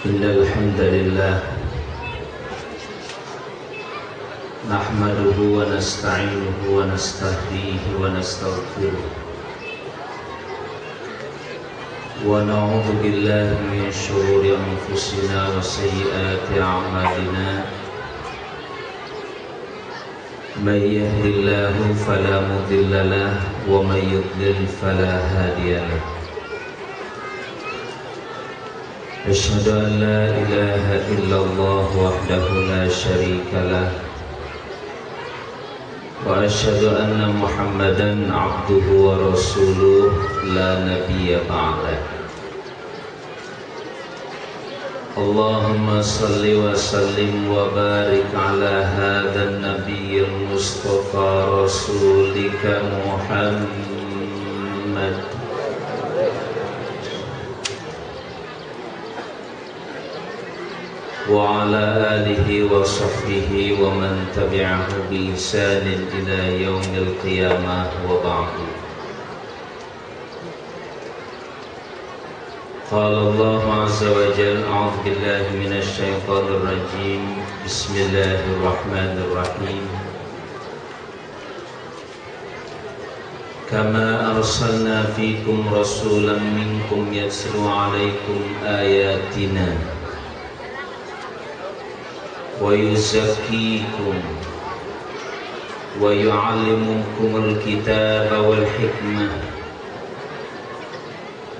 إن الحمد لله نحمده ونستعينه ونستهديه ونستغفره ونعوذ بالله من شرور أنفسنا وسيئات أعمالنا من يهد الله فلا مضل له ومن يضلل فلا هادي له أشهد أن لا إله إلا الله وحده لا شريك له وأشهد أن محمدا عبده ورسوله لا نبي بعده اللهم صل وسلم وبارك على هذا النبي المصطفى رسولك محمد وعلى آله وصحبه ومن تبعه بإحسان إلى يوم القيامة وبعد قال الله عز وجل أعوذ بالله من الشيطان الرجيم بسم الله الرحمن الرحيم كما أرسلنا فيكم رسولا منكم يتلو عليكم آياتنا ويزكيكم ويعلمكم الكتاب والحكمة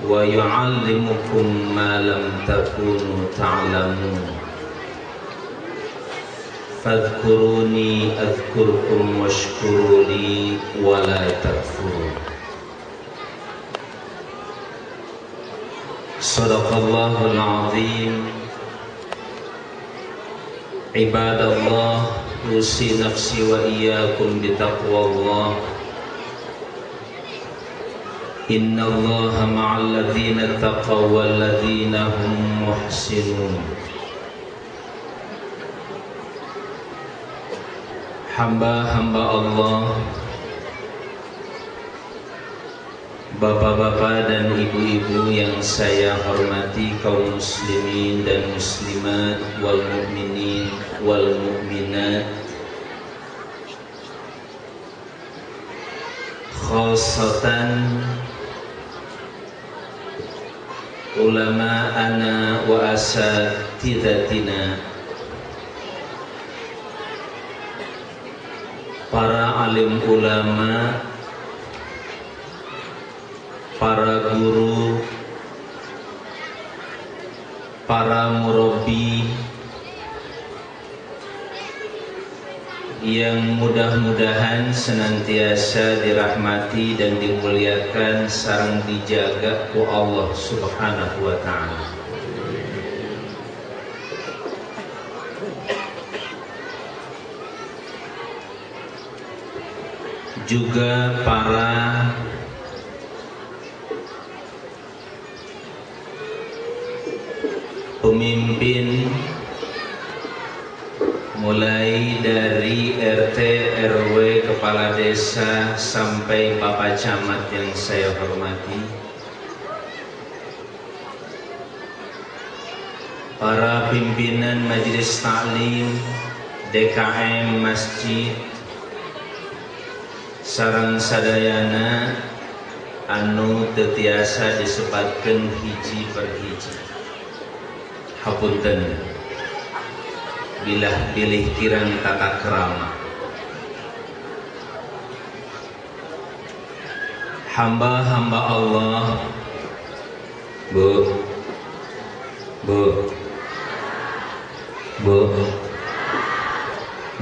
ويعلمكم ما لم تكونوا تعلمون فاذكروني أذكركم واشكروا لي ولا تكفرون صدق الله العظيم عباد الله أوصي نفسي وإياكم بتقوى الله إن الله مع الذين اتقوا والذين هم محسنون hamba-hamba Allah, bapak-bapak dan ibu-ibu yang saya hormati, kaum muslimin dan muslimat, wal mu'minin wal mu'minat, khasatan ulama'ana wa asatidatina, para alim ulama, para guru, para murabi yang mudah-mudahan senantiasa dirahmati dan dimuliakan sareng dijaga ku Allah Subhanahu wa ta'ala. Juga para pemimpin mulai dari RT, RW, kepala desa sampai Bapak Camat yang saya hormati, para pimpinan majelis taklim, DKM masjid, sareng sadayana anu teu tiasa disebatkeun hiji per hiji. Hapunten bilah pilih kirang tata krama. Hamba-hamba Allah, Bu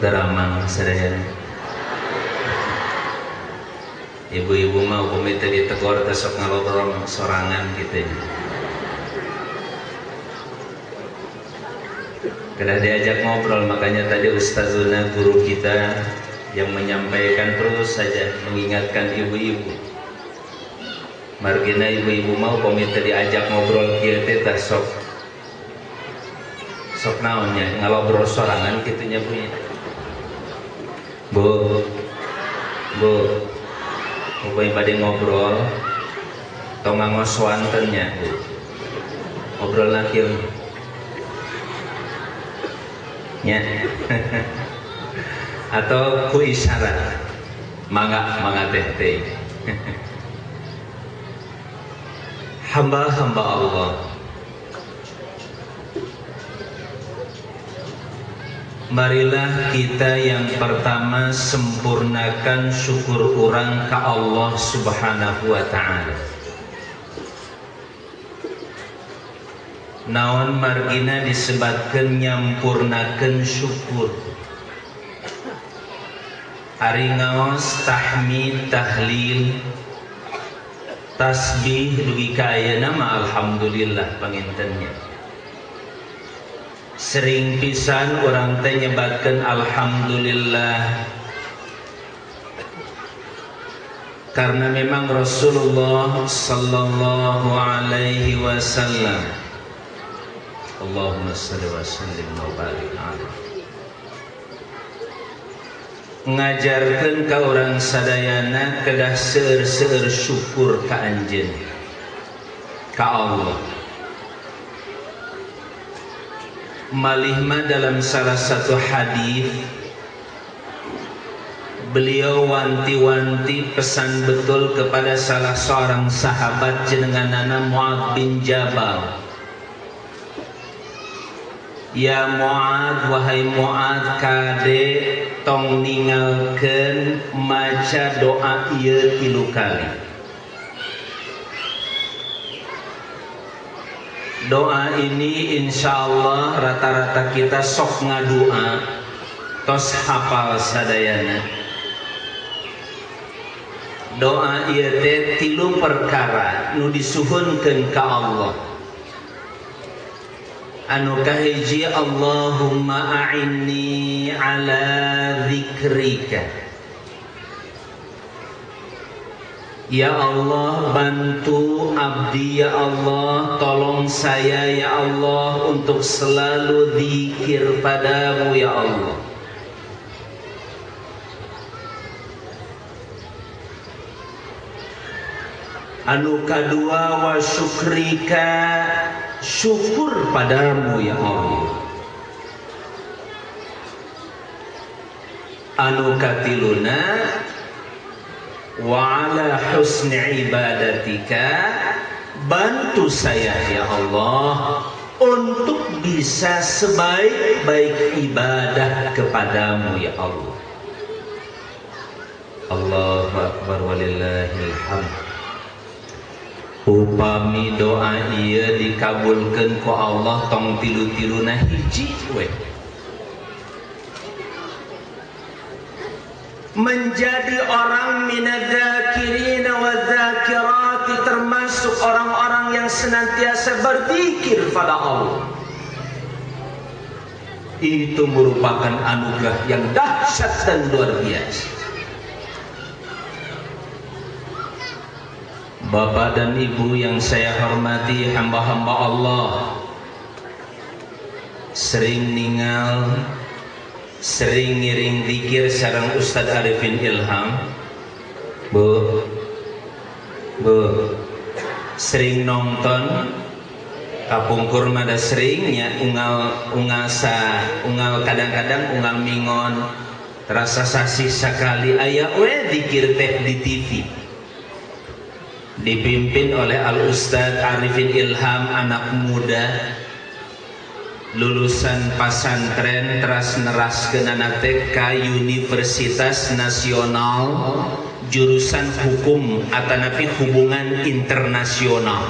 Daramang sadayana. Ibu-ibu mau komite ditegor tesok ngalobrol sorangan gitu ya. Kena diajak ngobrol, makanya tadi Ustazuna guru kita yang menyampaikan terus saja mengingatkan ibu-ibu. Margina ibu-ibu mau komite diajak ngobrol kieu teh tah sok naonnya ngalobrol sorangan kitunya Bu. Upaya pada ngobrol tong ngangos wantennya ngobrol nakil ya. Atau ku isyarat mangga teh hamba-hamba Allah, marilah kita yang pertama sempurnakan syukur orang ke Allah Subhanahu wa ta'ala. Naon margina disebutkan nyampurnakan syukur, ari ngaos tahmid, tahlil, tasbih dugi ka ayeuna mah alhamdulillah pangintennya. Sering pisan orang teh nyebatkeun alhamdulillah karena memang Rasulullah sallallahu alaihi wasallam, Allahumma shalli wa sallim wa barik alaihi, ngajarkeun ka urang sadayana kedah seueur-seueur syukur ka anjeun ka Allah. Malih mah dalam salah satu hadis beliau wanti-wanti pesan betul kepada salah seorang sahabat jenenganana Mu'adz bin Jabal. Ya Mu'adz, wahai Mu'adz, kade tong ningalkeun maca doa ieu 3 kali. Doa ini insyaallah rata-rata kita sok ngadua tos hafal sadayana. Doa ieu teh 3 perkara nu disuhunkeun ka Allah. Anu kahiji, Allahumma a'inni ala dzikrika. Ya Allah, bantu abdi ya Allah, tolong saya ya Allah untuk selalu zikir padamu ya Allah. Anu kadua, wa syukrika, syukur padamu ya Allah. Anu katiluna, wa ala husni ibadatika, bantu saya ya Allah untuk bisa sebaik-baik ibadah kepadamu ya Allah. Allahu akbar walillahil hamd. Upami doa ieu dikabulkeun ku Allah tong tilu-tiluna hiji we. Menjadi orang minadzakirina wadzakirati, termasuk orang-orang yang senantiasa berzikir pada Allah. Itu merupakan anugerah yang dahsyat dan luar biasa. Bapak dan Ibu yang saya hormati, hamba-hamba Allah, sering ningal, sering ngiring zikir sareng Ustadz Arifin Ilham. Bu, sering nonton kapungkur mada seringnya ungal kadang-kadang ungal mingon terasa sasi sakali aya we zikir teh di TV dipimpin oleh Al Ustadz Arifin Ilham, anak muda lulusan pasantren teras neraskeun anak teh ka Universitas Nasional jurusan hukum atanapi hubungan internasional.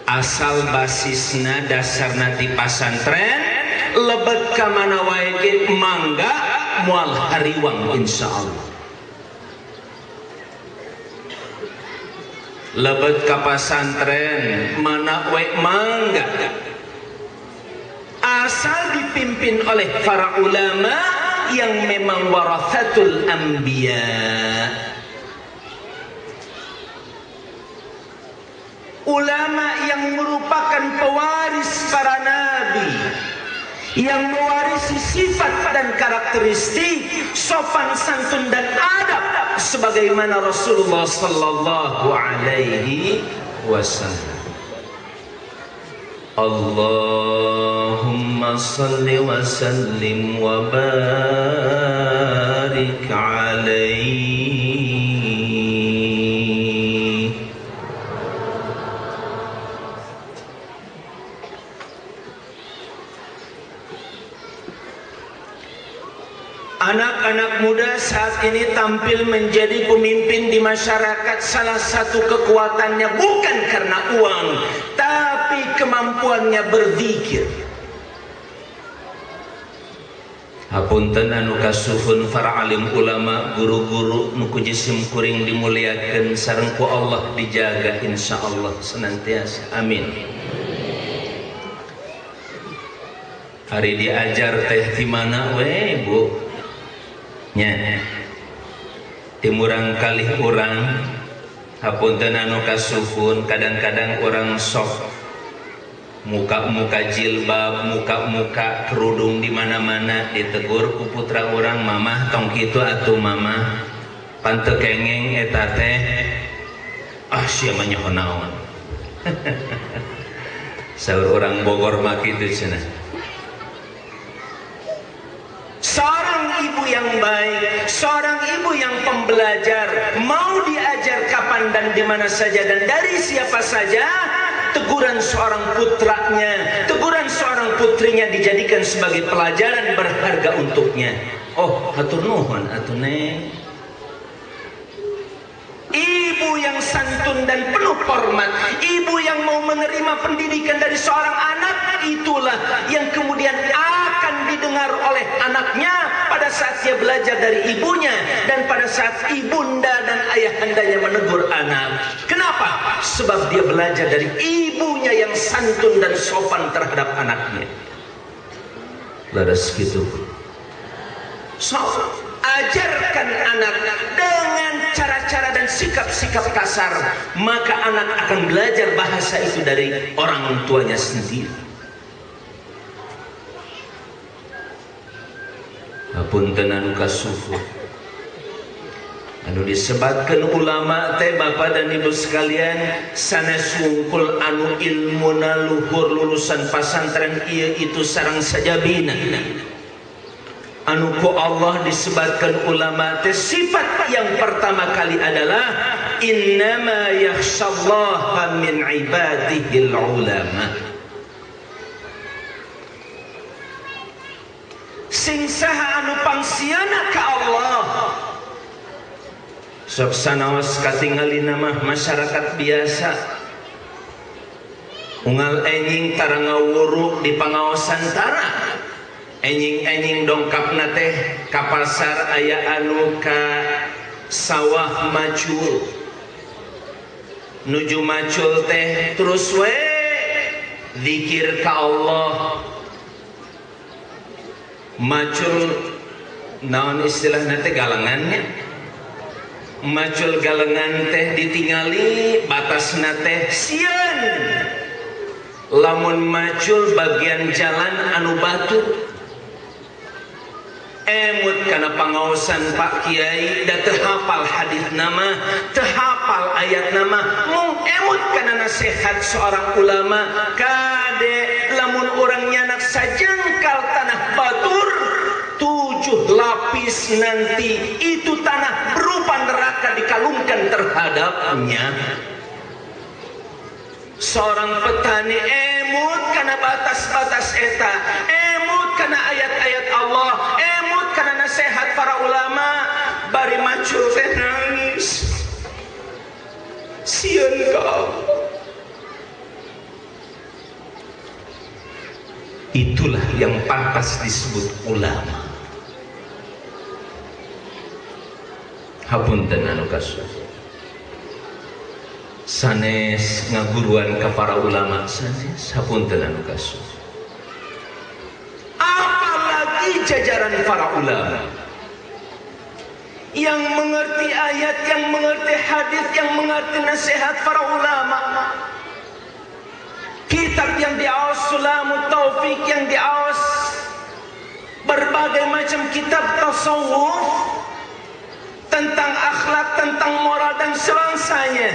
Asal basisna dasarna di pasantren, lebet ka mana wae ge mangga moal hariwang insyaallah. Lebet ka pasantren mana we mangga, asal dipimpin oleh para ulama yang memang warathatul anbiya, ulama yang merupakan pewaris para nabi, yang mewarisi sifat dan karakteristik sopan santun dan adab sebagaimana Rasulullah sallallahu alaihi wasallam. Allahumma salli wa sallim wa barik alaihi. Anak-anak muda saat ini tampil menjadi pemimpin di masyarakat. Salah satu kekuatannya bukan karena uang, tapi kemampuannya berzikir. Hapunten anu kasuhun para alim ulama, guru-guru nu jisim kuring dimuliakeun sareng ku Allah dijaga insyaallah senantiasa. Amin. Hari diajar teh di mana we, Bu? Nya timurang kalih urang hapunten anu kasuhun, kadang-kadang orang sok muka-muka jilbab, muka-muka kerudung di mana-mana ditegur ku putra orang, mamah tong kitu atuh mamah panteu kengeng eta teh sia mah nyaho naon. Saur orang Bogor mah kitu cenah. Seorang ibu yang baik, seorang ibu yang pembelajar, mau diajar kapan dan di mana saja dan dari siapa saja, teguran seorang putranya, teguran seorang putrinya dijadikan sebagai pelajaran berharga untuknya. Oh, hatur nuhun atuh Neng. Ibu yang santun dan penuh hormat, ibu yang mau menerima pendidikan dari seorang anak, itulah yang kemudian akan didengar oleh anaknya pada saat dia belajar dari ibunya dan pada saat ibunda dan ayahandanya menegur anak. Kenapa? Sebab dia belajar dari ibunya yang santun dan sopan terhadap anaknya. Laras gitu. So, ajarkan anak dengan cara-cara dan sikap-sikap kasar, maka anak akan belajar bahasa itu dari orang tuanya sendiri. Hapunten anu kasuhun, anu disebatkan ulama teh Bapak dan Ibu sekalian, sanes wungkul anu ilmuna luhur lulusan pasantren ieu itu sareng sajabina. Anu ku Allah disebatkan ulama teh sifat yang pertama kali adalah innama yakhshallaha min ibadihil ulama. Sing saha anu pangsiana ka Allah sok sanaos katingalina mah masyarakat biasa unggal enjing tara ngawuru di pangaosan tara. Enjing-enjing dongkapna teh ka pasar aya anu ka sawah macul. Nuju macul teh terus we zikir ka Allah. Macul naon istilahna teh galengannya. Macul galengan teh ditingali batasna teh sieun. Lamun macul bagian jalan anu batu emut kana pangaosan Pak Kiai da teu hafal hadis nama, teu hafal ayat nama, mung emut kana nasihat seorang ulama, kade lamun urang nyanak sajengkal tanah batur 7 lapis nanti itu tanah berupa neraka dikalungkan terhadapnya. Seorang petani emut kana batas-batas eta, emut kana ayat-ayat Allah, emut kana nasihat para ulama, bari macul teh nangis. Sieun kau. Itulah yang pantas disebut ulama. Hapunten anu kasuhun. Sanes ngaguruan ke para ulama sanes hapunten anu kasuhun. Apalagi jajaran para ulama yang mengerti ayat, yang mengerti hadis, yang mengerti nasihat para ulama. Kitab yang diawas Sulamut Taufik, yang diawas berbagai macam kitab tasawuf tentang akhlak, tentang moral dan sebangsanya.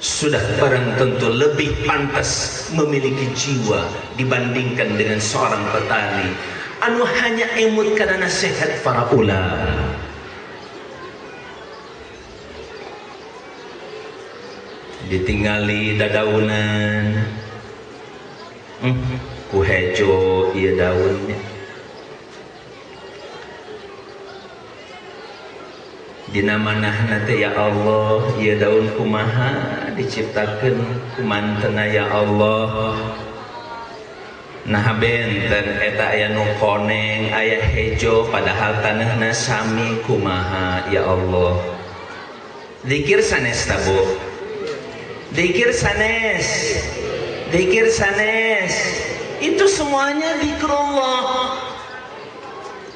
sudah barang tentu lebih pantas memiliki jiwa dibandingkan dengan seorang petani anu hanya emut karena nasihat para ulama. Ditinggali dadaunan ku hejo ieu daunnya, dina manahna teh ya Allah ieu daun kumaha diciptakeun ku mantena ya Allah. Nah benten eta aya nu koneng aya hejo padahal tanahna sami kumaha ya Allah. Zikir sanes tabu, zikir sanes, zikir sanes, itu semuanya zikrullah.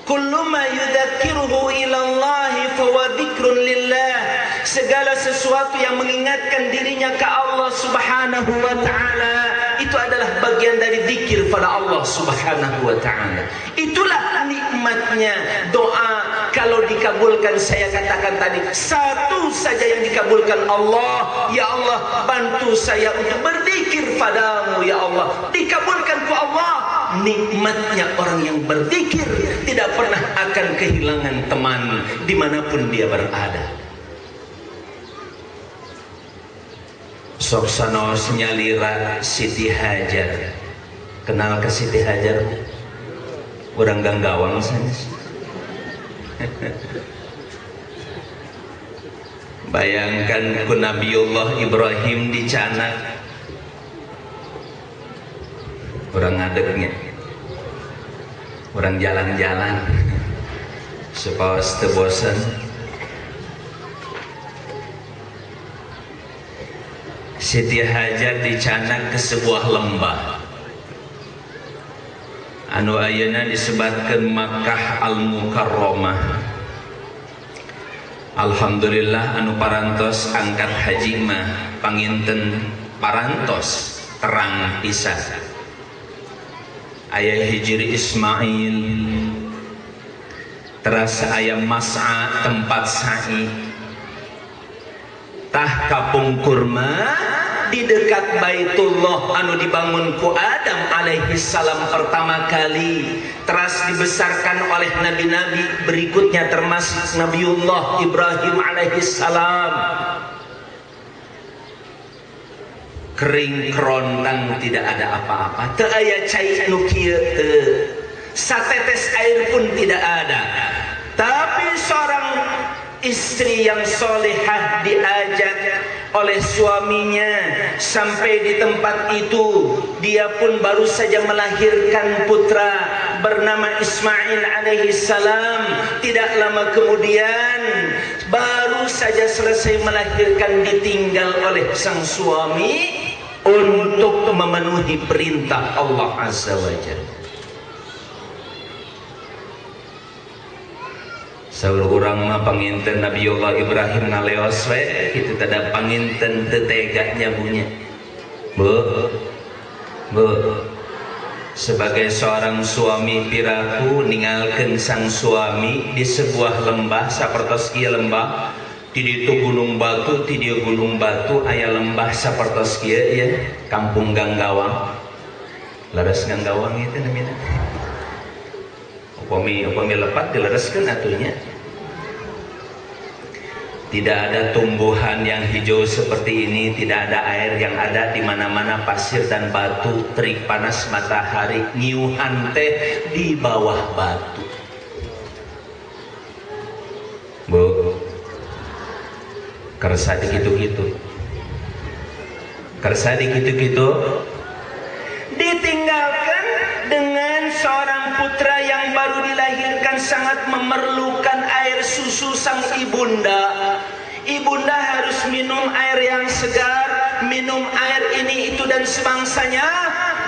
Kullu ma yudzakiruhu ilallahi fahuwa dzikrun lillah. Segala sesuatu yang mengingatkan dirinya ke Allah Subhanahu wa taala itu adalah bagian dari zikir pada Allah Subhanahu wa taala. Itulah nikmatnya doa kalau dikabulkan. Saya katakan tadi, satu saja yang dikabulkan Allah, ya Allah bantu saya untuk berzikir padamu ya Allah. Dikabulkan ku Allah. Nikmatnya orang yang berzikir tidak pernah akan kehilangan teman dimanapun dia berada. Sok sanos nyalira Siti Hajar. Kenal ke Siti Hajar? Urang ganggawang sanes. Bayangkan ku Nabiullah Ibrahim dicanak. Orang ngadegnya, orang jalan-jalan supaya teu bosan. Siti Hajar dicanak ke sebuah lembah anu ayeuna disebatkeun Makkah Al-Mukarramah. Alhamdulillah anu parantos angkat haji mah panginten parantos terang pisan. Ayah Hijri Ismail, terasa ayah Mas'a tempat sa'i, tah kapung kurma di dekat Baitullah anu dibangun ku Adam alaihi salam pertama kali, teras dibesarkan oleh nabi-nabi berikutnya termasuk Nabiullah Ibrahim alaihi salam. Kering kerontang, tidak ada apa-apa, teu aya cai anu kieu teu, satetes air pun tidak ada. Tapi seorang istri yang solehah diajak oleh suaminya sampai di tempat itu. Dia pun baru saja melahirkan putra bernama Ismail alaihi salam. Tidak lama kemudian baru saja selesai melahirkan ditinggal oleh sang suami untuk memenuhi perintah Allah Azza wa Jalla. Saur urang mah panginten Nabiullah Ibrahim ngaleos we kitu tada panginten teu tega nyabunya. Bu, sebagai seorang suami piraku ninggalkeun sang suami di sebuah lembah sapertos kieu lembah. Di ditu gunung batu, di dieu gunung batu aya lembah sapertos kieu ya, kampung Ganggawang. Laras Ganggawang itu namanya. Upami lepat dilereskeun atunya. Tidak ada tumbuhan yang hijau seperti ini, tidak ada air, yang ada di mana-mana pasir dan batu, terik panas matahari, nyiuhan teh di bawah batu. Bu, kersa dikitu-kitu, kersa dikitu-kitu, ditinggalkan dengan seorang putra yang baru dilahirkan sangat memerlukan air susu sang ibunda. Ibunda harus minum air yang segar, minum air ini itu dan semangsanya.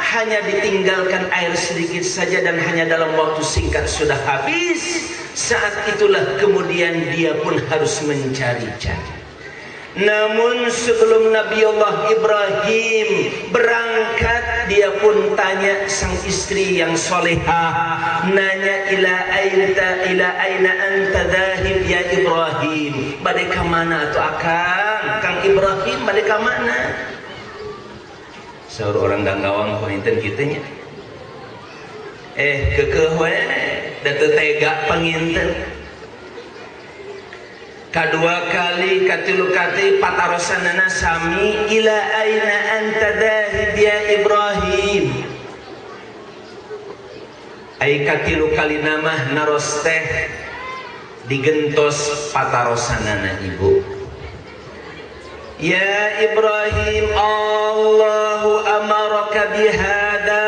Hanya ditinggalkan air sedikit saja dan hanya dalam waktu singkat sudah habis. Saat itulah kemudian dia pun harus mencari-cari. Namun sebelum Nabiullah Ibrahim berangkat, dia pun tanya sang istri yang solehah, nanya ila aina anta dhahib ya Ibrahim, bade ka mana atuh akang? Kang Ibrahim balik ke mana? Saur orang Ganggawang penginten kitanya. Kekeh we da teu tega penginten. Kadua kali katilu kali patarosanana sami ila aina anta dahib ya Ibrahim. Ai katilu kali nama naros teh digentos patarosanana ibu. Ya Ibrahim, Allahu amaraka bihada.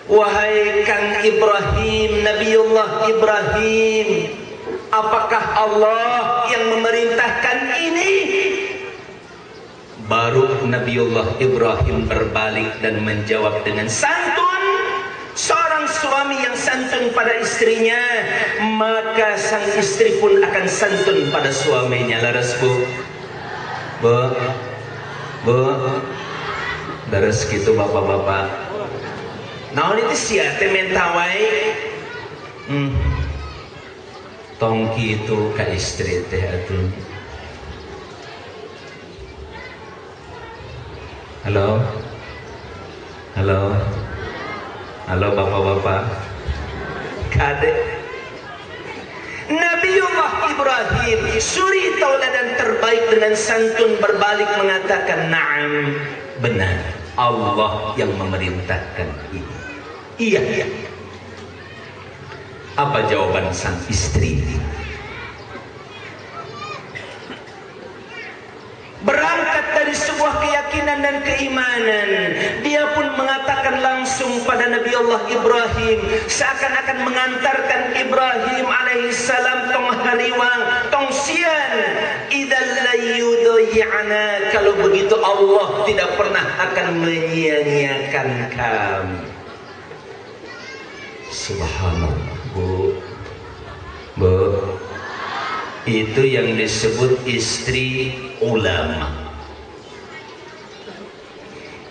Wahai Kang Ibrahim, Nabiullah Ibrahim, apakah Allah yang memerintahkan ini? Baru Nabiullah Ibrahim berbalik dan menjawab dengan santun. Seorang suami yang santun pada istrinya, maka sang istri pun akan santun pada suaminya. Laras bu, laras gitu bapak-bapak. Naon itu sia teh mentawai tong kitu ka istri teh atuh. Halo bapak-bapak. Kade Nabiullah Ibrahim suri tauladan terbaik dengan santun berbalik mengatakan na'am, benar Allah yang memerintahkan ini. Iya. Apa jawaban sang istri? Berangkat dari sebuah keyakinan dan keimanan, dia pun mengatakan langsung pada Nabi Allah Ibrahim, seakan-akan mengantarkan Ibrahim alaihissalam tong hariwang, tong sian. Idzal layudhi'ana, kalau begitu Allah tidak pernah akan menyia-nyiakan kami. Subhanallah. Bu, itu yang disebut istri ulama.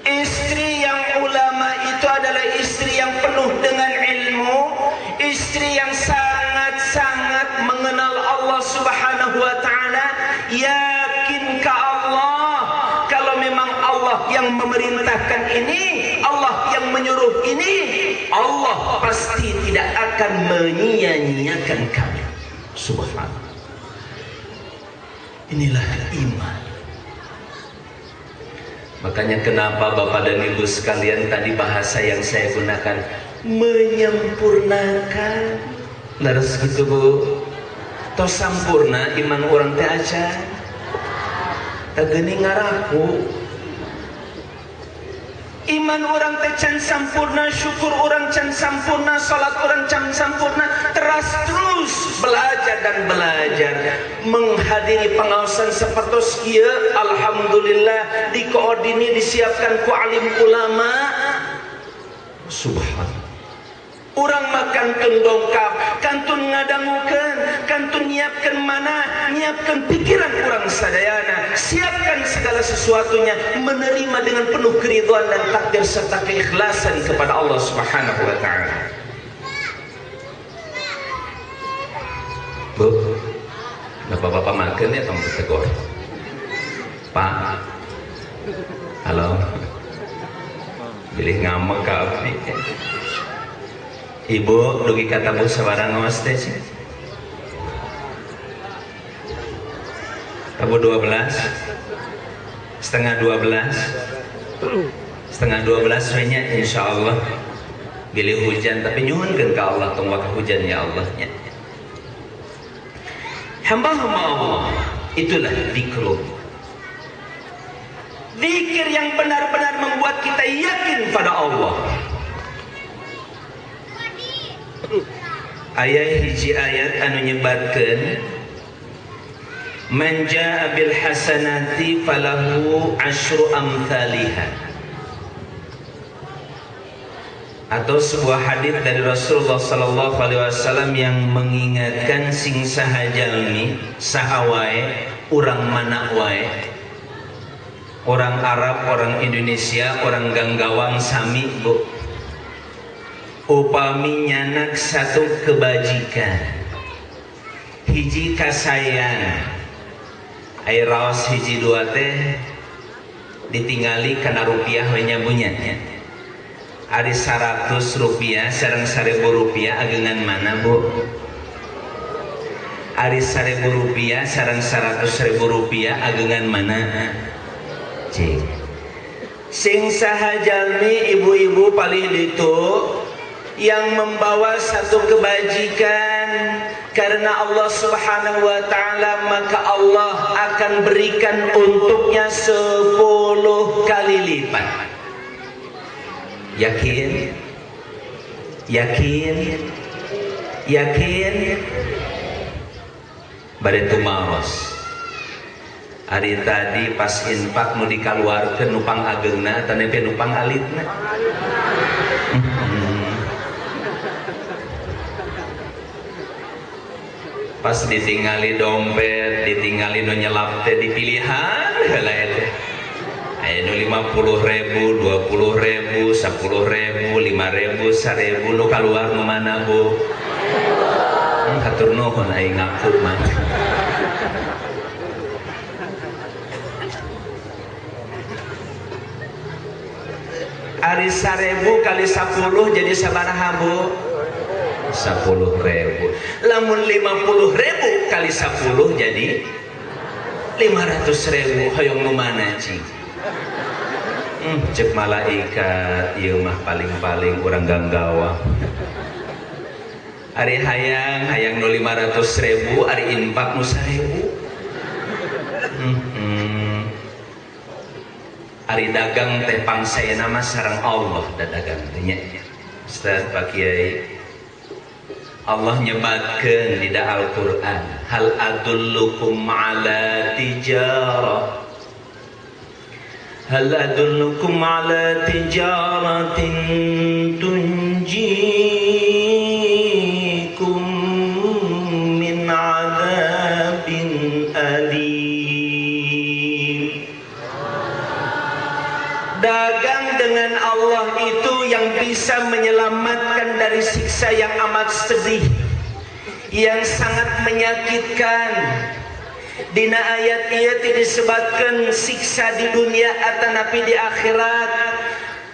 Istri yang ulama itu adalah istri yang penuh dengan ilmu, istri yang sangat-sangat mengenal Allah Subhanahu wa taala, yakin ke Allah. Kalau memang Allah yang memerintahkan ini, Allah yang menyuruh ini, Allah pasti tidak akan menyia-nyiakan kami. Subhanallah. Inilah iman. Makanya kenapa Bapak dan Ibu sekalian tadi bahasa yang saya gunakan menyempurnakan. Laras gitu Bu. Tos sampurna iman orang teh aja. Tageuning ngaraku. Iman orang teh can sampurna, syukur orang can sampurna, salat orang can sampurna. Terus belajar dan belajar, menghadiri pengawasan sepertos kieu. Alhamdulillah dikoordinir disiapkan ku alim ulama. Subhanallah. Urang makan dongkap, kantun ngadangukeun, kantun nyiapkeun mana, nyiapkeun pikiran urang sadayana, siapkan segala sesuatunya, menerima dengan penuh keridhaan dan takdir serta keikhlasan kepada Allah Subhanahu wa taala. Bu, bapak-bapak makan ya tong tegur. Pak, halo, bilih ngamek ka abdi. Ibu dugi kata bu sabarang ngawas teh sih. Tabu 12 setengah 12 nya insyaallah bilih hujan, tapi nyuhunkeun ka Allah tong waka hujan ya Allah nya. Hamba-hamba Allah itulah zikrul. Zikir yang benar-benar membuat kita yakin pada Allah. Ayat hiji ayat anu nyebatkeun man jaa bil hasanati falahu asyru amthaliha, atau sebuah hadis dari Rasulullah sallallahu alaihi wasallam yang mengingatkan sing saha jalmi saha wae urang mana wae, orang Arab, orang Indonesia, orang Ganggawang sami Bu, upami nyanak satu kebajikan hiji kasayan Air raos hiji dua teh ditingali karena rupiah nyambungnya. Ari 100 rupiah sareng 1000 rupiah agengan mana bu? Ari 1000 rupiah sareng 100.000 rupiah agengan mana? Cing. Sing saha jalmi ibu-ibu palih ditu yang membawa satu kebajikan karena Allah Subhanahu wa taala, maka Allah akan berikan untuknya 10 kali lipat. Yakin? Yakin? Yakin? Bade tumaos. Ari tadi pas infak nu dikaluarkeun nupang ageungna teh nepi nupang alitna. Pas ditingali dompet, ditingali nu nyelap teh dipilihan heula teh. Aya nu 50.000, 20.000, 10.000, 5.000, 1.000 nu kaluar nu mana bu? Hatur nuhun aing ngaku mah. Ari 1.000 kali 10 jadi sabaraha bu? 10.000. Lamun 50.000 kali 10 jadi 500.000. Hoyong nu mana cing? Cek malaikat ieu mah paling-paling urang ganggawa. Ari hayang nu 500.000, ari infak nu 1.000. Ari dagang teh pangsayana mah sareng Allah da dagang teh nya. Ustaz Pak Kiai, Allah nyebatkeun di Al-Qur'an, hal adullukum ala tijarah. Hal adullukum ala tijaratin tunjikum min adzabin alim. Dagang dengan Allah itu yang bisa menyelamatkan dari siksa yang amat sedih, yang sangat menyakitkan. Dina ayat ieu disebutkan siksa di dunia atanapi di akhirat.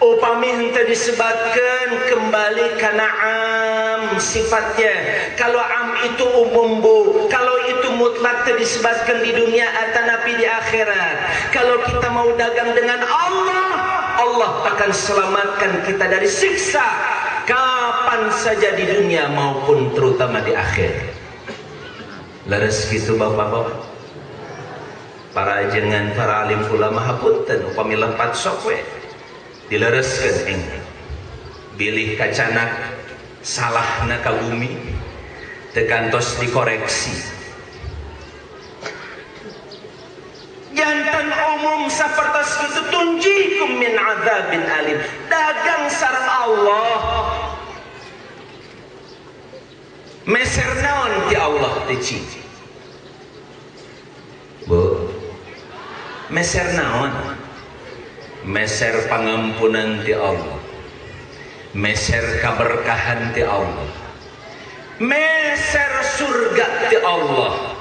Upami henteu disebutkan kembali kana am sifatnya. Kalau am itu umum bu, kalau itu mutlak teu disebutkan di dunia atanapi di akhirat. Kalau kita mau dagang dengan Allah, Allah akan selamatkan kita dari siksa kapan saja di dunia maupun terutama di akhir. Leres gitu bapak-bapak. Para ajengan, para alim ulama hapunten upami lempat sok we dilereskeun eng. Bilih kacanak salahna ka bumi teu kantos dikoreksi. Jantan umum sapertos kitu tunjikum min adzabin alim. Dagang sareng Allah. Meser naon ti Allah teh cing? Bu, meser naon? Meser pangampunan ti Allah, meser kaberkahan ti Allah, meser surga ti Allah.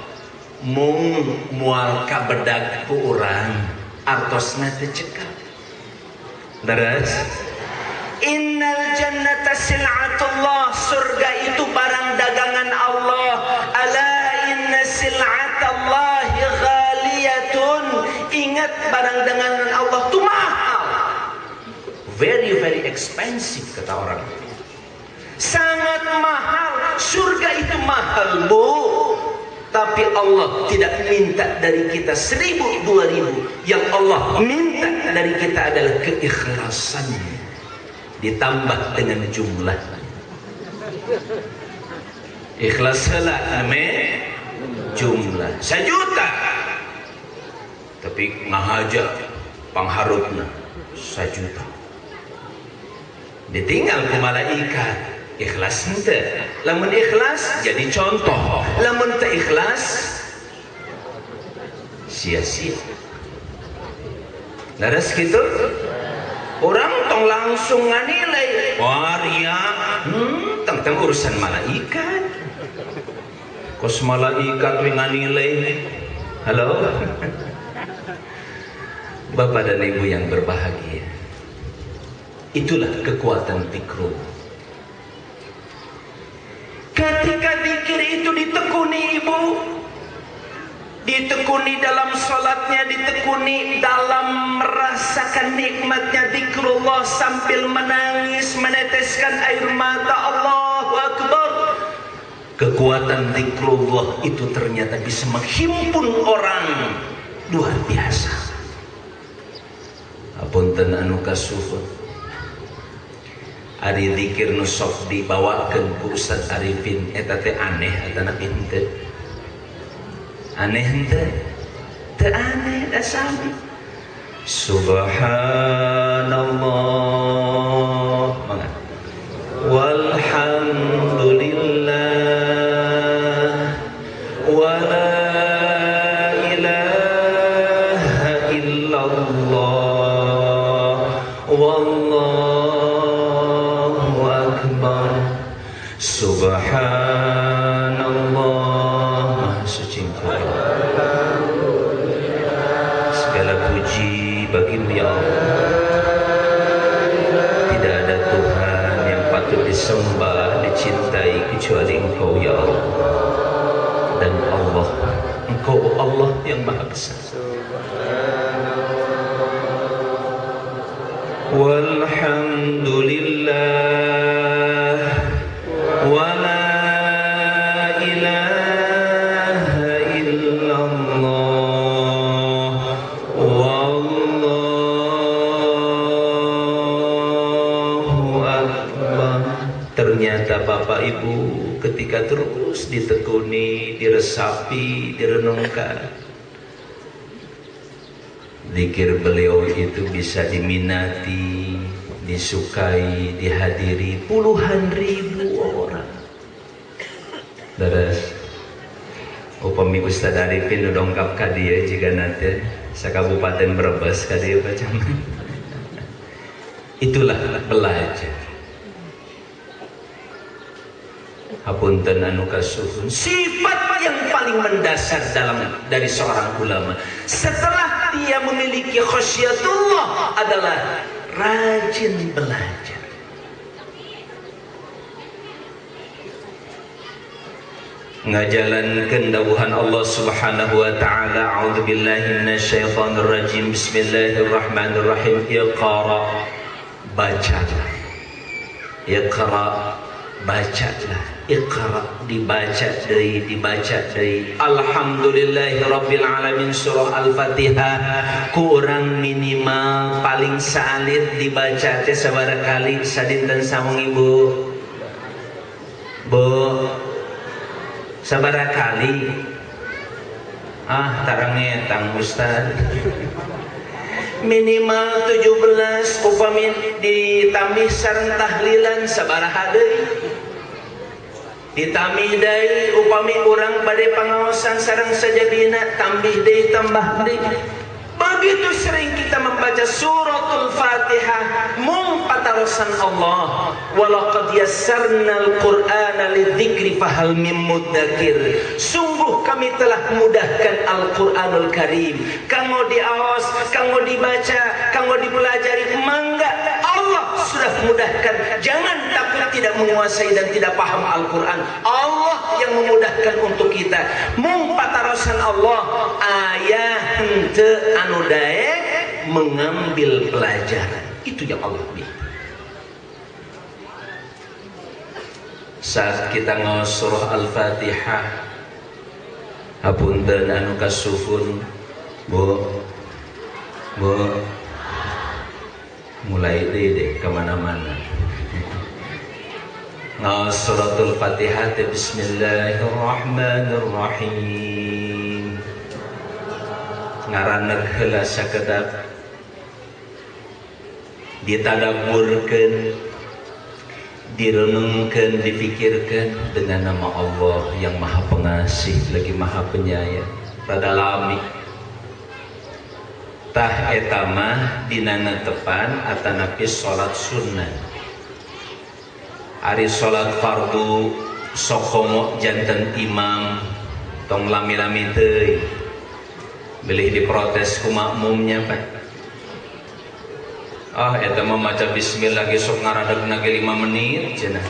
Mung mual kabedag ku urang artosna teu cekal. Leres? Innal jannata sil'atullah, surga itu barang dagangan Allah. Ala inna sil'atallahi ghaliyatun, ingat barang dagangan Allah itu mahal, very very expensive kata orang, sangat mahal. Surga itu mahal bu, tapi Allah tidak minta dari kita 1.000, 2.000. Yang Allah minta dari kita adalah keikhlasannya ditambah dengan jumlah. Ikhlas heula ame jumlah 1 juta, tapi ngahaja pangharupna 1 juta. Ditinggal ku malaikat. Ikhlas henteu. Lamun ikhlas jadi contoh, lamun teu ikhlas sia-sia. Laras kitu orang tong langsung nganilai waria tentang urusan malaikat. Kos malaikat we nganilai Halo Bapak dan Ibu yang berbahagia, itulah kekuatan zikrul. Ketika zikir itu ditekuni ibu, ditekuni dalam sholatnya, ditekuni dalam merasakan nikmatnya zikrullah sambil menangis, meneteskan air mata, Allahu Akbar. Kekuatan zikrullah itu ternyata bisa menghimpun orang luar biasa. Apunten anu kasuhun, ari zikir nu sok dibawakeun ku Ustaz Arifin eta teh aneh atana henteu? Aneh henteu? Teu aneh da sami. Subhanallah, mangga. Walhamdulillah wa la ilaha illallah wallahu akbar. Subhanallah, Maha Suci Engkau. Segala puji bagimu ya Allah. Tidak ada Tuhan yang patut disembah, dicintai kecuali Engkau ya Allah. Dan Allah, Engkau Allah yang Maha Besar. Walhamdulillah wa la ilaha illallah wallahu akbar. Ternyata Bapak Ibu ketika terus ditekuni, diresapi, direnungkan, zikir beliau itu bisa diminati, disukai, dihadiri puluhan ribu orang. Terus upami Ustaz Arifin dongkap ka dieu jiga nate sakabupaten Brebes ka dieu macam. Itulah belajar. Hapunten anu kasuhun, sifat yang paling mendasar dari seorang ulama setelah dia memiliki khasyatullah adalah rajin belajar. Ngajalankeun dawuhan Allah Subhanahu wa taala, a'udzubillahi minasyaitonir rajim, bismillahirrahmanirrahim. Iqra, bacalah. Iqra, bacalah. Iqra, dibaca deui, dibaca deui. Alhamdulillahi rabbil alamin, surah Al-Fatihah ku urang minimal paling salit dibaca teh sabaraha kali sadinten samung Ibu? Bu, sabaraha kali? Ah, tarang ngetang Ustaz. Minimal 17, upami ditambih sareng tahlilan sabaraha deui? Ditambih deui upami urang bade pangaosan sareng sajabina, tambih deui, tambah deui. Begitu sering kita membaca suratul Fatihah mung patarosan Allah, walaqad yassarnal qur'ana lidzikri fahal mim mudzakir. Sungguh kami telah mudahkan Al-Qur'anul Karim kanggo diaos, kanggo dibaca, kanggo dipelajari. Mangga Allah sudah mudahkan. Jangan takut tidak menguasai dan tidak paham Al-Quran. Allah yang memudahkan untuk kita. Mung patarosan Allah ayah henteu anu daek mengambil pelajaran. Itu yang Allah bilang. Saat kita ngaos surah Al-Fatihah, hapunten anu kasuhun, Bu, mulai deh kemana-mana. Ngaos suratul Fatihah, bismillahirrahmanirrahim. Ngaranek heula sakedap ditadabburkeun, direnungkeun, dipikirkan dengan nama Allah yang Maha Pengasih lagi Maha Penyayang. Rada lami tah eta mah dina netepan atanapi salat sunnah. Ari salat fardu sok komo janten imam tong lami-lami teuy. Beli diprotes ku makmumnya Pak. Eta mah maca bismillah ge sok ngaradegna ge 5 menit cenah.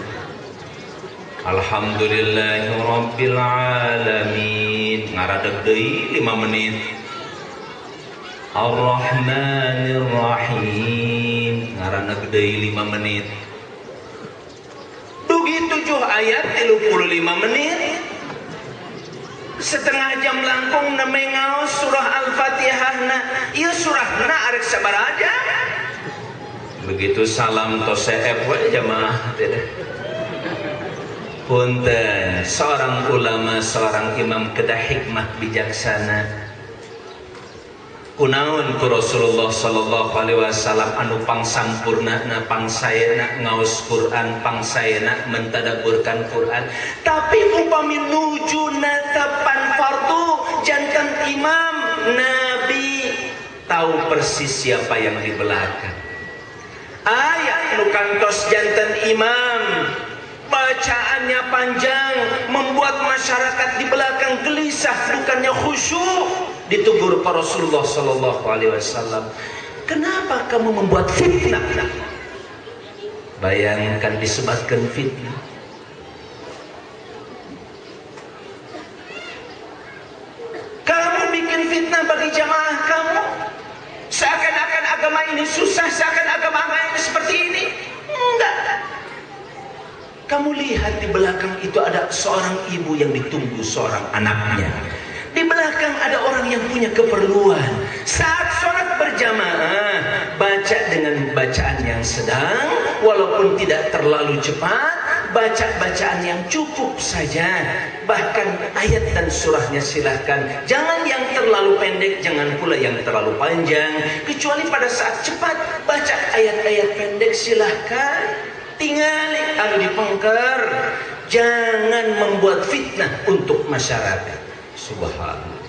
Alhamdulillahirabbil alamin ngaradeg deui 5 menit. Ar-Rahmanir Rahim ngaradeg deui 5 menit. Dugi 7 ayat 35 menit. Setengah jam langkung ngaos surah Al-Fatihah na. Ieu surahna arek sabaraha? Begitu salam toseep we jamaah teh. Punten, seorang ulama, seorang imam kedah hikmah bijaksana. Kunaon ku Rasulullah sallallahu alaihi wasallam anu pangsampurnana pangsaena ngaos Quran, pangsaena mentadabburkan Quran. Tapi upami nuju natapan fardu janten imam, Nabi tahu persis siapa yang di belakang. Ayat nu kantos janten imam bacaannya panjang membuat masyarakat di belakang gelisah, bukannya khusyuk. Ditegur para Rasulullah sallallahu alaihi wasallam, kenapa kamu membuat fitnah? Bayangkan disebabkan fitnah. Kamu bikin fitnah bagi jamaah kamu, seakan-akan agama ini susah, seakan agama ini seperti ini. Enggak. Kamu lihat di belakang itu ada seorang ibu yang ditunggu seorang anaknya. Di belakang ada orang yang punya keperluan. Saat sholat berjamaah, baca dengan bacaan yang sedang, walaupun tidak terlalu cepat, baca bacaan yang cukup saja. Bahkan ayat dan surahnya silahkan. Jangan yang terlalu pendek, jangan pula yang terlalu panjang. Kecuali pada saat cepat, baca ayat-ayat pendek silahkan. Tinggal anu dipengker. Jangan membuat fitnah untuk masyarakat. Subhanallah.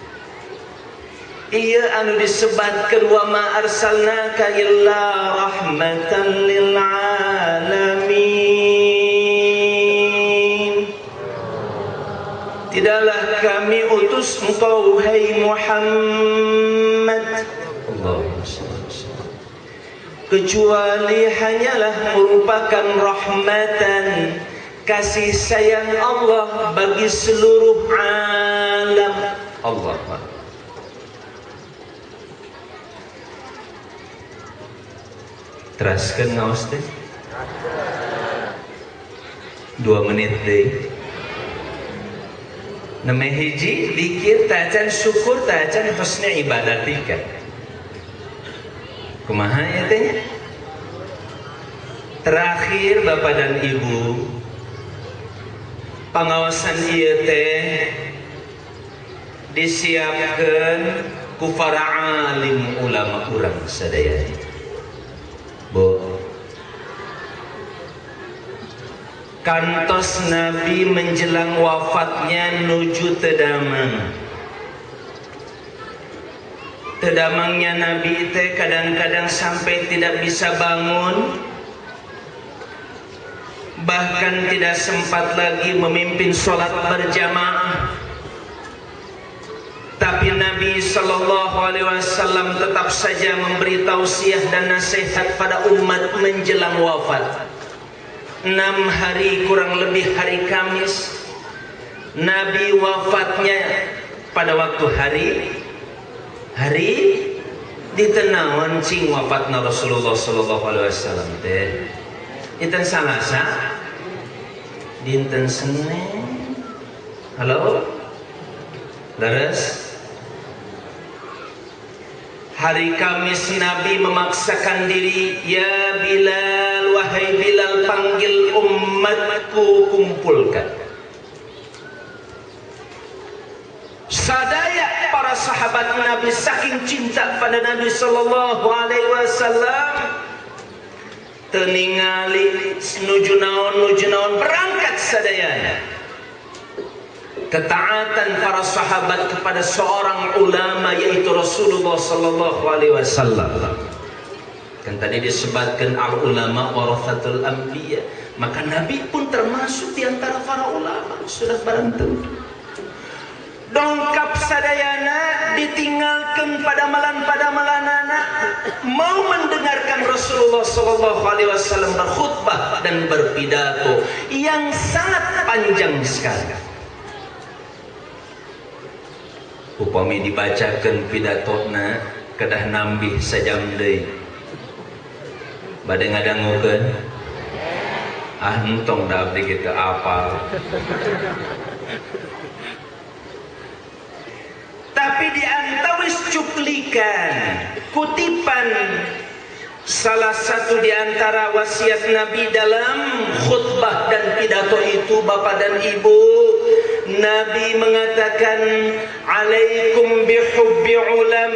Iya anu disebatkan wa ma arsalnaka illa rahmatan lil alamin. Tidaklah kami utus engkau hai Muhammad kecuali hanyalah merupakan rahmatan, kasih sayang Allah bagi seluruh alam. Allah. Teraskan ngaos teh 2 menit deh. Nama hiji zikir tacan syukur tacan husna ibadatika. Kumaha ya teh? Terakhir Bapak dan Ibu, pengawasan ieu teh disiapkan ku para alim ulama urang sadaya. Bu, kantos Nabi menjelang wafatnya nuju tedamang. Tedamangnya Nabi teh kadang-kadang sampai tidak bisa bangun, bahkan tidak sempat lagi memimpin sholat berjamaah. Tapi Nabi sallallahu alaihi wasallam tetap saja memberi tausiah dan nasihat pada umat menjelang wafat. 6 hari kurang lebih hari Kamis, Nabi wafatnya pada waktu hari ditenawan cing wafatna Rasulullah sallallahu alaihi wasallam teh. Dinten Salasa, dinten Senin. Halo? Laras? Hari Kamis Nabi memaksakan diri, ya Bilal, wahai Bilal, panggil umatku, kumpulkan. Sadaya para sahabat Nabi saking cinta pada Nabi sallallahu alaihi wasallam, teningali nuju naon berangkat sadayana. Ketaatan para sahabat kepada seorang ulama yaitu Rasulullah sallallahu alaihi wasallam. Kan tadi disebutkan al ulama warathatul anbiya, maka Nabi pun termasuk di antara para ulama, sudah barang tentu. Dongkap sadayana ditinggalkan pada malam-malam mau mendengarkan Rasulullah sallallahu alaihi wasallam berkhutbah dan berpidato yang sangat panjang sekali. Upami dibacakan pidatona kedah nambih sajam deui. Bade ngadangukeun. Entong da abdi kitu apal. Tapi di antawis cuplikan, kutipan salah satu di antara wasiat Nabi dalam khutbah dan pidato itu, Bapak dan Ibu, Nabi mengatakan, "Alaikum bihubbi ulamaikum,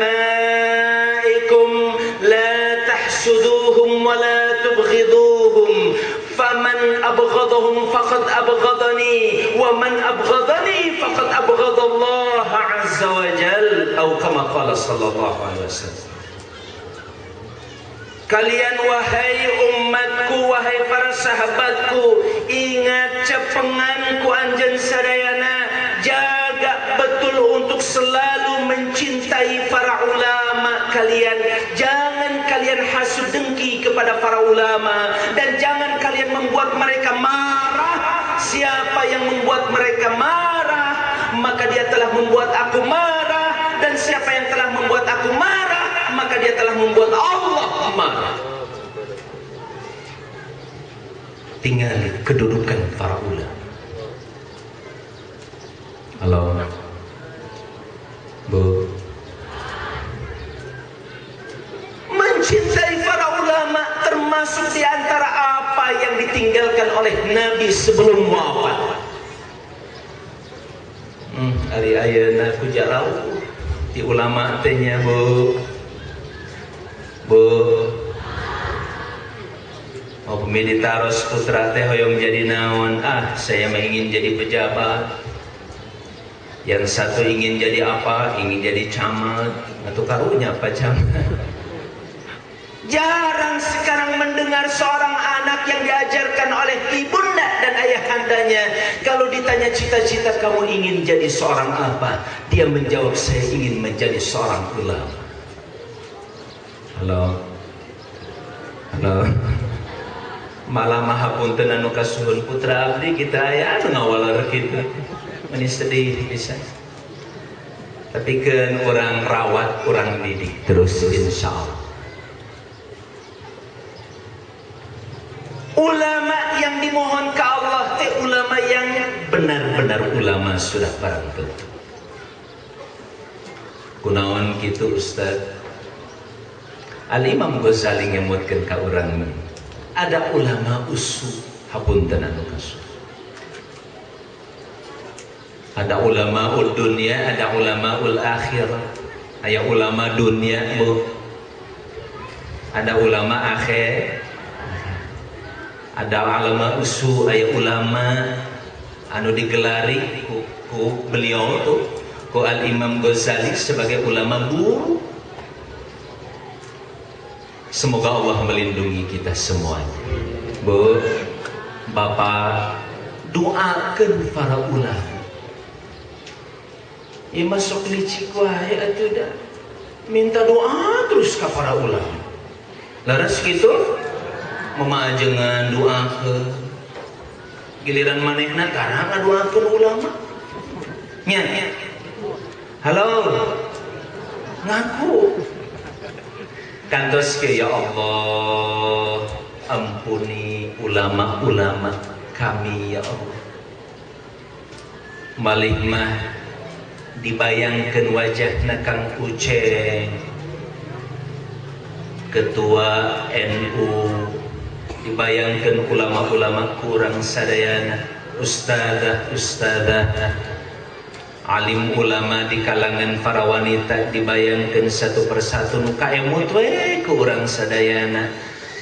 la tahsuduhum wa la tubghiduhum. Faman abghadahum faqad abghadani, wa man abghadani faqad abghadallah azza wa jal." Atau kama qala sallallahu alaihi wasallam. Kalian wahai umatku, wahai para sahabatku, ingat cepenganku anjeun sadayana, jaga betul untuk selalu mencintai para ulama kalian. Jangan kalian hasud dengki kepada para ulama, dan jangan kalian membuat mereka marah. Siapa yang membuat mereka marah, maka dia telah membuat aku marah, dan siapa yang telah membuat aku marah, maka dia telah membuat Allah marah. Tinggal kedudukan para ulama. Halo Bu, mencintai para ulama termasuk di antara apa yang ditinggalkan oleh Nabi sebelum wafat. Ari ayeuna ku jarau di ulama teh nya Bu. Mau pemilih taros putra teh hoyong jadi naon? Saya mah ingin jadi pejabat. Yang satu ingin jadi apa? Ingin jadi camat. Atau karunya apa camat? Jarang sekarang mendengar seorang anak yang diajarkan oleh ibunda dan ayahandanya, kalau ditanya cita-cita kamu ingin jadi seorang apa, dia menjawab, saya ingin menjadi seorang ulama. Halo malah mahapunten anu kasuhun putra abdi kita aya anu ngawaler kitu meni sedih bisa, tapi keun urang rawat, urang didik terus insyaallah. Ulama yang dimohon ke Allah teh ulama yang benar-benar ulama sudah barang tentu. Kunaon kitu Ustaz? Al-Imam Ghazali ngemutkeun ka urang, ada ulama usu hapunten anu kasuh. Ada ulama dunia, ada ulama akhirah. Aya ulama dunia Bu, ada ulama akhir. Ada ulama usu, aya ulama anu digelari ku beliau tuh, ku Al-Imam Ghazali sebagai ulama guru. Semoga Allah melindungi kita semuanya. Bu, Bapak, doakan para ulama. Ya masuk licik wae atuh dah. Minta doa terus ka para ulama. Laras gitu, memajengan doa ke giliran manehna karang ngadoakeun ulama. Nya. Halo. Ngaku. Kantos ke ya Allah, ampuni ulama-ulama kami ya Allah. Malih mah dibayangkeun wajahna Kang Uceng, ketua NU, dibayangkan ulama-ulama kurang sadayana, ustadzah, alim ulama di kalangan para wanita, dibayangkan satu persatu nu kaemut we ku urang sadayana.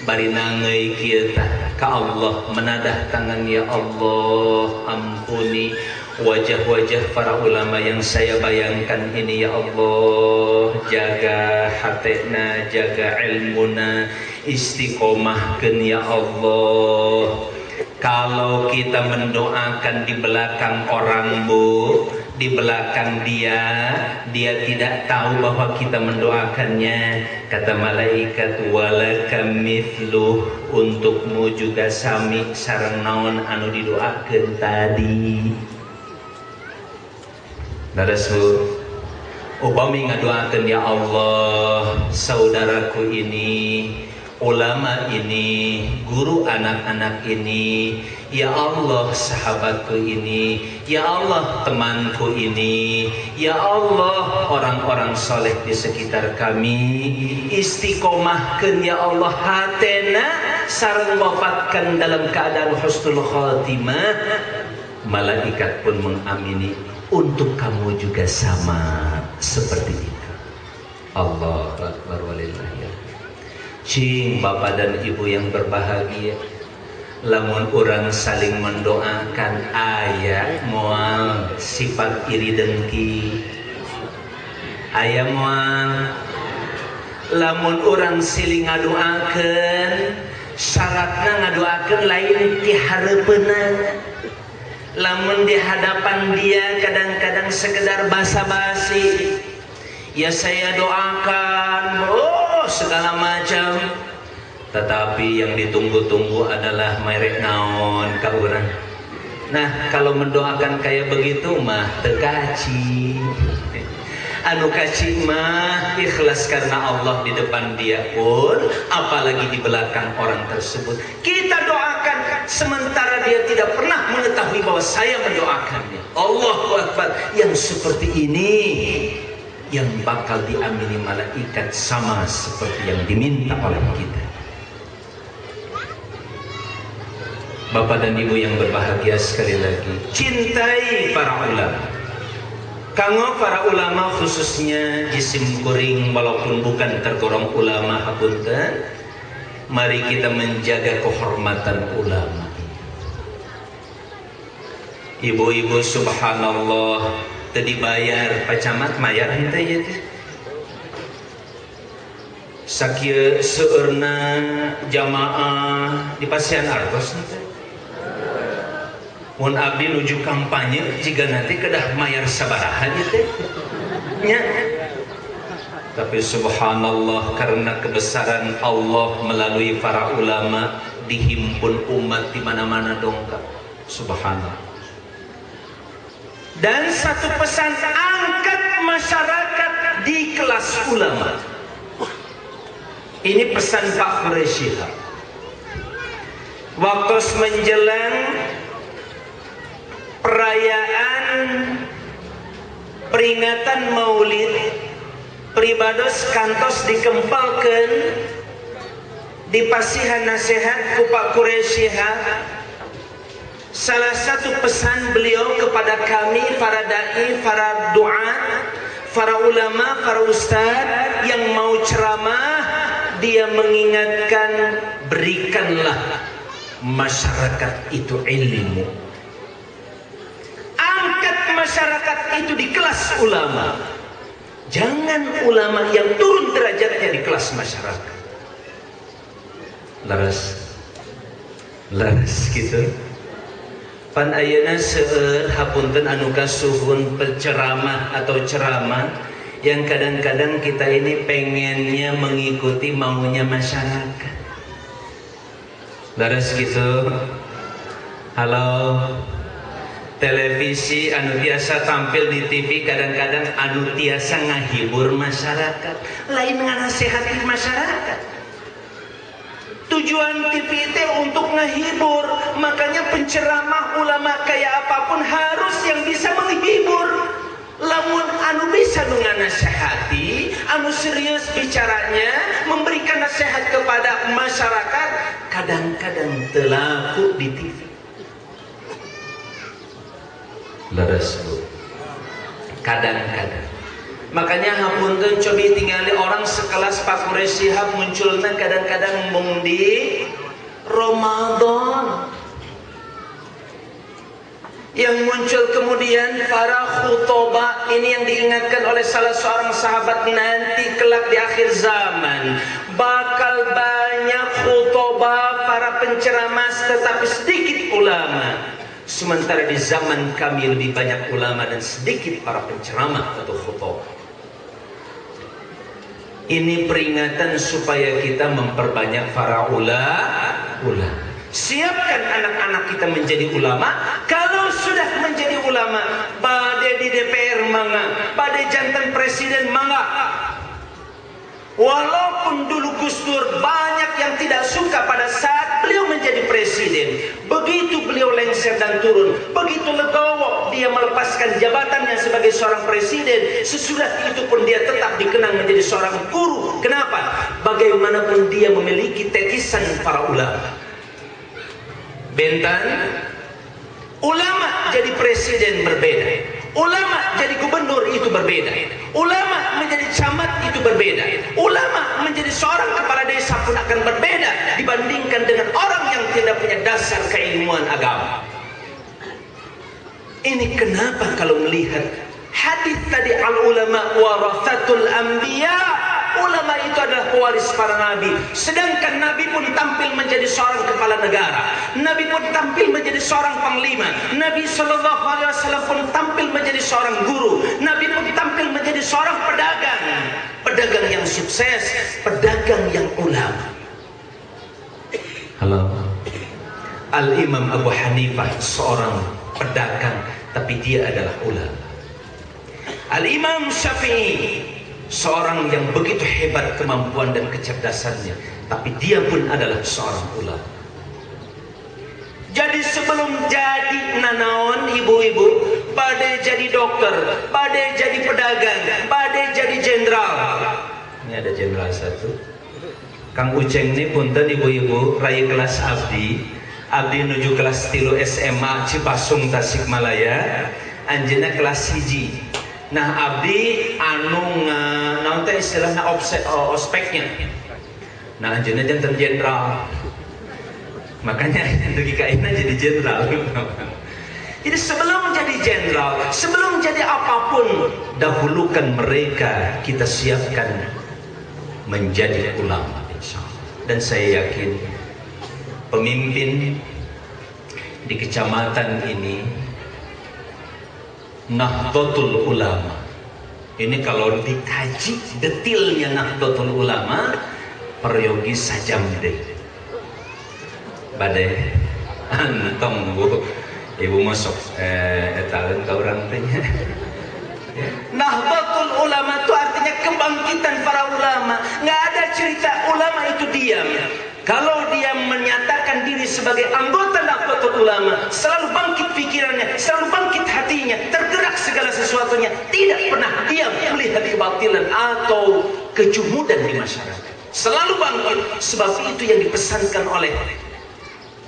Bari nangeui kieu tah ka Allah menadah tangan, ya Allah ampuni wajah-wajah para ulama yang saya bayangkan ini ya Allah. Jaga hatena, jaga ilmuna, istiqomahkeun ya Allah. Kalau kita mendoakan di belakang orang Bu, di belakang dia tidak tahu bahwa kita mendoakannya. Kata malaikat, walaka mithluh, untukmu juga sami sareng naon anu didoakeun tadi. Rasul upami ngadoakeun, ya Allah, saudaraku ini, ulama ini, guru anak-anak ini, ya Allah sahabatku ini, ya Allah temanku ini, ya Allah orang-orang soleh di sekitar kami, istiqomahkeun ya Allah hatena sareng wafatkan dalam keadaan husnul khatimah. Malaikat pun mengamini, untuk kamu juga sama seperti itu. Allahu akbar walillahil hamd. Cing bapak dan ibu yang berbahagia, lamun orang saling mendoakan aya moal sifat iri dengki, aya moal lamun orang siling ngadoakeun syaratna ngadoakeun lain ti hareupeunana. Lamun di hadapan dia kadang-kadang sekedar basa-basi, ya saya doakan segala macam, tetapi yang ditunggu-tunggu adalah merek naon ka urang. Nah, kalau mendoakan kayak begitu mah teu kaci. Anu kaci mah ikhlas karena Allah di depan dia pun, apalagi di belakang orang tersebut. Kita doakan sementara dia tidak pernah mengetahui bahwa saya mendoakannya. Allahu akbar. Yang seperti ini yang bakal diamini malaikat sama seperti yang diminta oleh kita. Bapak dan Ibu yang berbahagia, sekali lagi cintai para ulama. Kanggo para ulama khususnya jisim kuring walaupun bukan tergolong ulama hapunten, mari kita menjaga kehormatan ulama. Ibu-ibu subhanallah teu dibayar pacamat mayar henteu ya teh. Sakieu seueurna jamaah di Pasian Artos teh. Mun abdi nuju kampanye jika nanti kedah mayar sabaraha gitu nya. Tapi subhanallah karena kebesaran Allah melalui para ulama dihimpun umat di mana-mana dongkap. Subhanallah. Dan satu pesan, angkat masyarakat di kelas ulama. Ini pesan Pak Quraisy. Waktu menjelang perayaan peringatan Maulid, pribados kantos dikempalkeun dipasihan nasihat ku Pak Quraisy. Salah satu pesan beliau kepada kami para dai, para duat, para ulama, para ustadz yang mau ceramah, dia mengingatkan, berikanlah masyarakat itu ilmu. Angkat masyarakat itu di kelas ulama. Jangan ulama yang turun derajatnya di kelas masyarakat. Laras gitu. Pan ayeuna seueur hapunten anu kasuhun penceramah atau ceramah yang kadang-kadang kita ini pengennya mengikuti maunya masyarakat. Laras gitu. Halo. Televisi anu tiasa tampil di TV kadang-kadang anu tiasa ngahibur masyarakat, lain nganasehati masyarakat. Tujuan TV itu untuk ngehibur, makanya penceramah ulama kayak apapun harus yang bisa menghibur. Lamun anu bisa nganasehati, anu serius bicaranya, memberikan nasihat kepada masyarakat, kadang-kadang telaku di TV. Laras bu, kadang-kadang. Makanya hapunten cobi tinggali orang sekelas Pak Quraisy Shihab munculnya kadang-kadang mung di Ramadan. Yang muncul kemudian para khutbah ini yang diingatkan oleh salah seorang sahabat, nanti kelak di akhir zaman bakal banyak khutbah para penceramah tetapi sedikit ulama. Sementara di zaman kami lebih banyak ulama dan sedikit para penceramah atau khutbah. Ini peringatan supaya kita memperbanyak para ulama. Siapkan anak-anak kita menjadi ulama. Kalau sudah menjadi ulama, badai di DPR mangga, badai jantan presiden mangga. Walaupun dulu Gus Dur banyak yang tidak suka pada saat beliau menjadi presiden, begitu beliau lengser dan turun, begitu legowo dia melepaskan jabatannya sebagai seorang presiden, sesudah itu pun dia tetap dikenang menjadi seorang guru. Kenapa? Bagaimanapun dia memiliki tetisan para ulama. Bentan, ulama jadi presiden berbeda. Ulama jadi gubernur itu berbeda. Ulama menjadi camat itu berbeda. Ulama menjadi seorang kepala desa pun akan berbeda dibandingkan dengan orang yang tidak punya dasar keilmuan agama. Ini kenapa kalau melihat hadis tadi, al ulama warathatul anbiya, ulama itu adalah pewaris para nabi. Sedangkan nabi pun tampil menjadi seorang kepala negara. Nabi pun tampil menjadi seorang panglima. Nabi SAW pun tampil menjadi seorang guru. Nabi pun tampil menjadi seorang pedagang. Pedagang yang sukses, pedagang yang ulama. Halo. Al-Imam Abu Hanifah seorang pedagang, tapi dia adalah ulama. Al-Imam Syafi'i seorang yang begitu hebat kemampuan dan kecerdasannya, tapi dia pun adalah seorang ulama. Jadi sebelum jadi nanaon ibu-ibu, badai jadi dokter, badai jadi pedagang, badai jadi jenderal. Ini ada jenderal satu. Kang Uceng ini punten ibu-ibu, raya kelas abdi menuju kelas 3 SMA Cipasung Tasikmalaya, anjena kelas 1. Nah abdi anu nanti istilahnya ospeknya. Nah anjena jantan jenderal. Makanya pergi kainnya jadi jenderal. Jadi sebelum jadi jenderal, sebelum jadi apapun, dahulukan mereka, kita siapkan menjadi ulama, insyaallah. Dan saya yakin pemimpin di kecamatan ini, Nahdlatul Ulama. Ini kalau dikaji detailnya Nahdlatul Ulama, peryogi sajam deh. Badai antong bu, ibu masuk etalen ke orang tanya. Nahdlatul Ulama itu artinya kebangkitan para ulama. Nggak ada cerita ulama itu diam. Kalau dia menyatakan diri sebagai anggota Nahdlatul Ulama, selalu bangkit pikirannya, selalu bangkit hatinya, tergerak segala sesuatunya, tidak pernah diam melihat kebatilan atau kejumudan di masyarakat. Selalu bangkit, sebab itu yang dipesankan oleh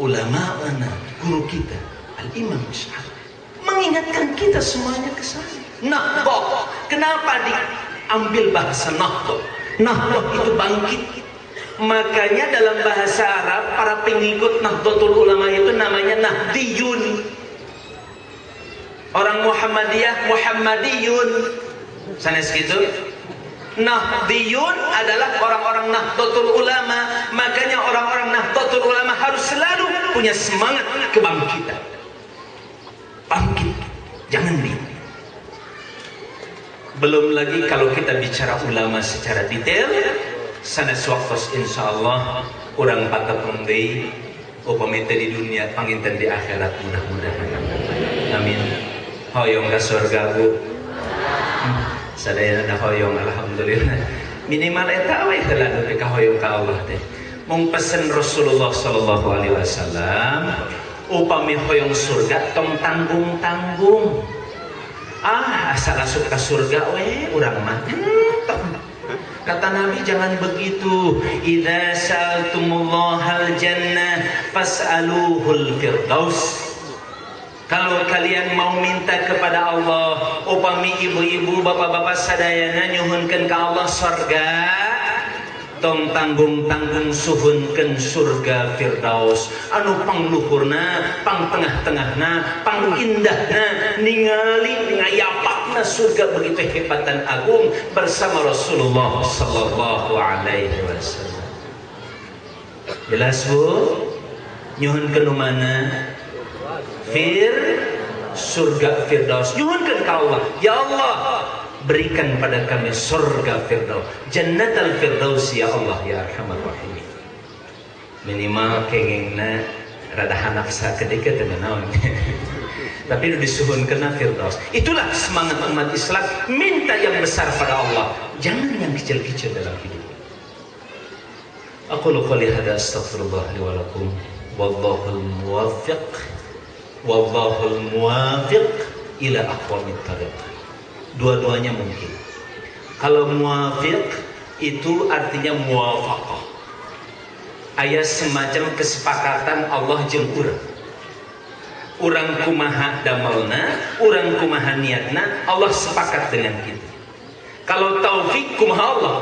ulama mana, guru kita, Al-Imam Syafi'i, mengingatkan kita semuanya ke sana. Nahdlatul, kenapa diambil bahasa Nahdlatul? Nahdlatul itu bangkit. Makanya dalam bahasa Arab, para pengikut Nahdlatul Ulama itu namanya Nahdiyun. Orang Muhammadiyun. Sanes gitu. Nahdiyun adalah orang-orang Nahdlatul Ulama. Makanya orang-orang Nahdlatul Ulama harus selalu punya semangat kebangkitan. Bangkit, jangan diam. Belum lagi kalau kita bicara ulama secara detail, sanes waktos insyaallah kurang patah pembei upamita di dunia panginten di akhirat, mudah-mudahan amin. Hoyong ka surga bu, sadayana hoyong alhamdulillah, minimal eta we heula nu ka hoyong ka Allah teh. Mung pesen Rasulullah sallallahu alaihi wasallam, upami hoyong surga tong tanggung-tanggung. Asal masuk ke surga we urang mah. Kata Nabi jangan begitu. Idza sa'altumullahal jannah fas'aluhul firdaus. Kalau kalian mau minta kepada Allah, upami ibu-ibu, bapak-bapak sadayana nyuhunkeun ka Allah surga, tong tanggung-tanggung suhunkeun surga firdaus anu pangluhurna, pang tengah-tengahna, pang indahna, ningali ngayapakna surga begitu hebat dan agung bersama Rasulullah sallallahu alaihi wasallam. Jelas bu? Nyuhunkeun nu mana? surga Firdaus. Nyuhunkeun ka Allah, ya Allah, berikan pada kami surga Firdaus, Jannatul Firdaus ya Allah ya Arhamar Rahimin. Minimal kengingna rada hanafsa kedike teu naon. Tapi itu disuhunkeun Firdaus. Itulah semangat umat Islam, minta yang besar pada Allah, jangan yang kecil-kecil dalam hidup. Aku qouli hada astaghfirullah li wa lakum wallahul muwaffiq ila aqwamit thariq. Dua-duanya mungkin. Kalau muwafiq itu artinya muwafaqah. Aya semacam kesepakatan Allah jeung urang kumaha damalna, urang kumaha niatna, Allah sepakat dengan kita. Kalau taufik kumaha Allah.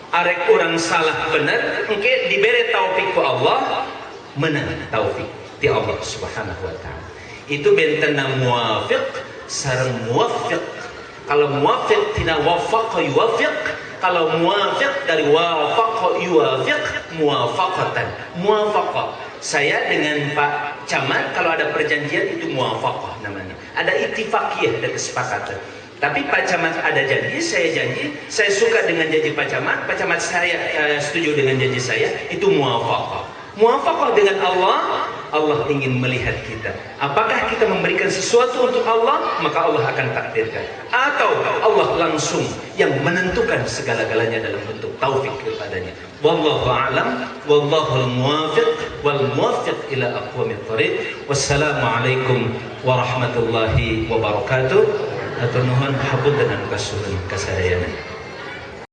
Arek urang salah bener, engke dibere taufik ku Allah, menang taufik ti Allah Subhanahu wa taala. Itu bentena muwafiq sareng muwaffiq. Kalau muwaffiq tina wafaqa yuwaffiq, kalau muwafiq dari wafaqa yuwaffiq, muwafaqatan. Muwafaqah. Saya dengan Pak Camat kalau ada perjanjian itu muwafaqah namanya. Ada ittifaqiyah, ada kesepakatan. Tapi Pak Camat ada janji, saya suka dengan janji Pak Camat saya setuju dengan janji saya, itu muwafaqah. Muwafaqah dengan Allah, Allah ingin melihat kita. Apakah kita memberikan sesuatu untuk Allah, maka Allah akan takdirkan. Atau Allah langsung yang menentukan segala-galanya dalam bentuk taufik kepadanya. Wallahu a'lam, wallahul muwaffiq, wal muwaffiq ila aqwamit thariq. Wassalamualaikum warahmatullahi wabarakatuh. Atur nuhun hapunten anu kasuhun kasadayana.